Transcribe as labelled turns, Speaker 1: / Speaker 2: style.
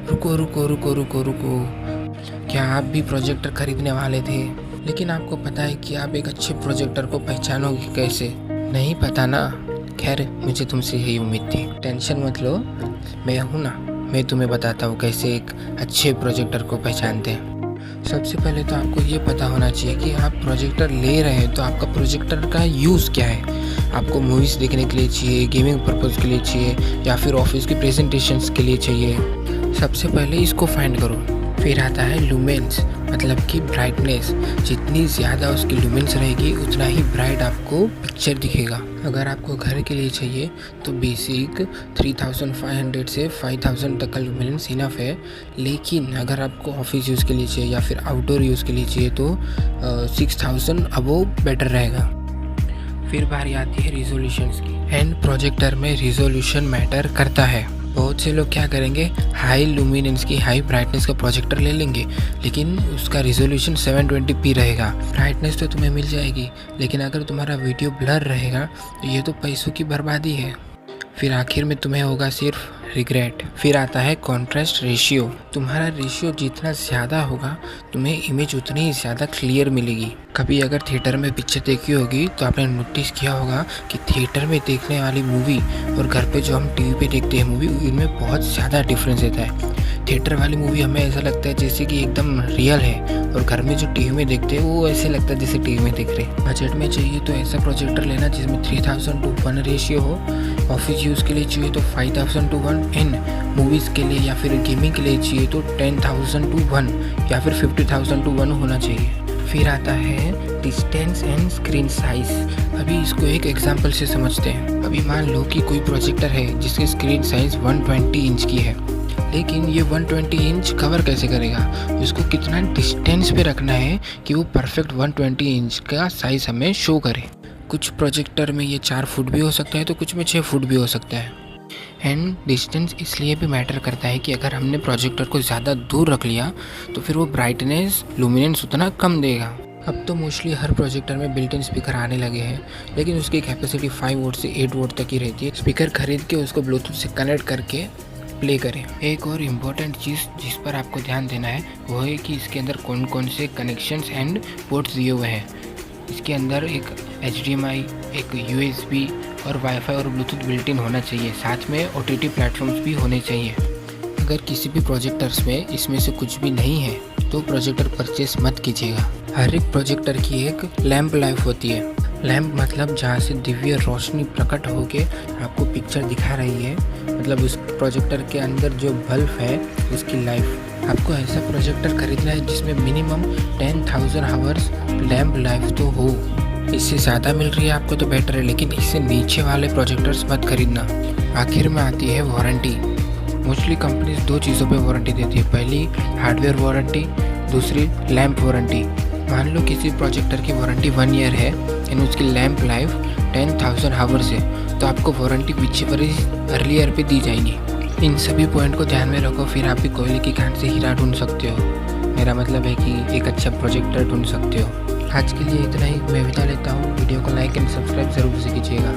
Speaker 1: रुको रुको रुको रुको रुको, क्या आप भी प्रोजेक्टर खरीदने वाले थे? लेकिन आपको पता है कि आप एक अच्छे प्रोजेक्टर को पहचानोगे कैसे? नहीं पता ना? खैर, मुझे तुमसे यही उम्मीद थी। टेंशन मत लो, मैं हूँ ना, मैं तुम्हें बताता हूँ कैसे एक अच्छे प्रोजेक्टर को पहचानते हैं। सबसे पहले तो आपको ये पता होना चाहिए कि आप प्रोजेक्टर ले रहे हैं तो आपका प्रोजेक्टर का यूज़ क्या है। आपको मूवीज़ देखने के लिए चाहिए, गेमिंग पर्पज़ के लिए चाहिए, या फिर ऑफिस की प्रेजेंटेशंस के लिए चाहिए। सबसे पहले इसको फाइंड करो। फिर आता है लुमेंस, मतलब कि ब्राइटनेस। जितनी ज़्यादा उसकी लुमेंस रहेगी उतना ही ब्राइट आपको पिक्चर दिखेगा। अगर आपको घर के लिए चाहिए तो बेसिक 3500 से 5000 तक का लुमेंस इनफ है। लेकिन अगर आपको ऑफिस यूज़ के लिए चाहिए या फिर आउटडोर यूज़ के लिए चाहिए तो 6000 अबो बेटर रहेगा। फिर बारी आती है रिजोल्यूशंस की। एंड प्रोजेक्टर में रिजोल्यूशन मैटर करता है। बहुत से लोग क्या करेंगे, हाई लुमिनेंस की हाई ब्राइटनेस का प्रोजेक्टर ले लेंगे, लेकिन उसका रिजोल्यूशन 720p रहेगा। ब्राइटनेस तो तुम्हें मिल जाएगी, लेकिन अगर तुम्हारा वीडियो ब्लर रहेगा तो ये तो पैसों की बर्बादी है। फिर आखिर में तुम्हें होगा सिर्फ रिग्रेट। फिर आता है कॉन्ट्रास्ट रेशियो। तुम्हारा रेशियो जितना ज़्यादा होगा तुम्हें इमेज उतनी ही ज़्यादा क्लियर मिलेगी। कभी अगर थिएटर में पिक्चर देखी होगी तो आपने नोटिस किया होगा कि थिएटर में देखने वाली मूवी और घर पे जो हम टीवी पे देखते हैं मूवी, इनमें बहुत ज़्यादा डिफरेंस रहता है। थिएटर वाली मूवी हमें ऐसा लगता है जैसे कि एकदम रियल है, और घर में जो टीवी में देखते हैं वो ऐसे लगता है जैसे टीवी में देख रहे हैं। बजट में चाहिए तो ऐसा प्रोजेक्टर लेना जिसमें 3000:1 रेशियो हो। ऑफिस यूज़ के लिए चाहिए तो 5000:1, एंड मूवीज़ के लिए या फिर गेमिंग के लिए चाहिए तो 10,000:1 या फिर 50,000:1 होना चाहिए। फिर आता है डिस्टेंस एंड स्क्रीन साइज। अभी इसको एक एग्जांपल से समझते हैं। अभी मान लो कि कोई प्रोजेक्टर है जिसकी स्क्रीन साइज 120 इंच की है, लेकिन ये 120 इंच कवर कैसे करेगा? उसको कितना डिस्टेंस पे रखना है कि वो परफेक्ट 120 इंच का साइज़ हमें शो करे। कुछ प्रोजेक्टर में ये 4 फुट भी हो सकता है तो कुछ में 6 फुट भी हो सकता है। एंड डिस्टेंस इसलिए भी मैटर करता है कि अगर हमने प्रोजेक्टर को ज़्यादा दूर रख लिया तो फिर वो ब्राइटनेस लुमिनेंस उतना कम देगा। अब तो मोस्टली हर प्रोजेक्टर में बिल्ट इन स्पीकर आने लगे हैं, लेकिन उसकी कैपेसिटी 5 वोट से 8 वोट तक ही रहती है। स्पीकर खरीद के उसको ब्लूटूथ से कनेक्ट करके प्ले करें। एक और इम्पॉर्टेंट चीज़ जिस पर आपको ध्यान देना है वो है कि इसके अंदर कौन कौन से कनेक्शंस एंड पोर्ट्स दिए हुए हैं। इसके अंदर एक HDMI, एक USB और वाईफाई और ब्लूटूथ बिल्ट इन होना चाहिए। साथ में OTT प्लेटफॉर्म्स भी होने चाहिए। अगर किसी भी प्रोजेक्टर्स में इसमें से कुछ भी नहीं है तो प्रोजेक्टर परचेस मत कीजिएगा। हर एक प्रोजेक्टर की एक लैंप लाइफ होती है। लैंप मतलब जहाँ से दिव्य रोशनी प्रकट होके आपको पिक्चर दिखा रही है, मतलब उस प्रोजेक्टर के अंदर जो बल्ब है उसकी लाइफ। आपको ऐसा प्रोजेक्टर खरीदना है जिसमें मिनिमम 10,000 आवर्स लैंप लाइफ तो हो। इससे ज़्यादा मिल रही है आपको तो बेटर है, लेकिन इससे नीचे वाले प्रोजेक्टर्स मत खरीदना। आखिर में आती है वारंटी। मोस्टली कंपनीज 2 चीज़ों पे वारंटी देती है। पहली हार्डवेयर वारंटी, दूसरी लैंप वारंटी। मान लो किसी प्रोजेक्टर की वारंटी 1 ईयर है एंड उसकी लैंप लाइफ 10,000 आवर्स है, तो आपको वारंटी विचेवर अर्लियर पे दी जाएगी। इन सभी पॉइंट को ध्यान में रखो, फिर आप भी कोयले की खान से हीरा ढूंढ सकते हो। मेरा मतलब है कि एक अच्छा प्रोजेक्टर ढूंढ सकते हो। आज के लिए इतना ही, मैं विदा लेता हूँ। वीडियो को लाइक एंड सब्सक्राइब ज़रूर से कीजिएगा।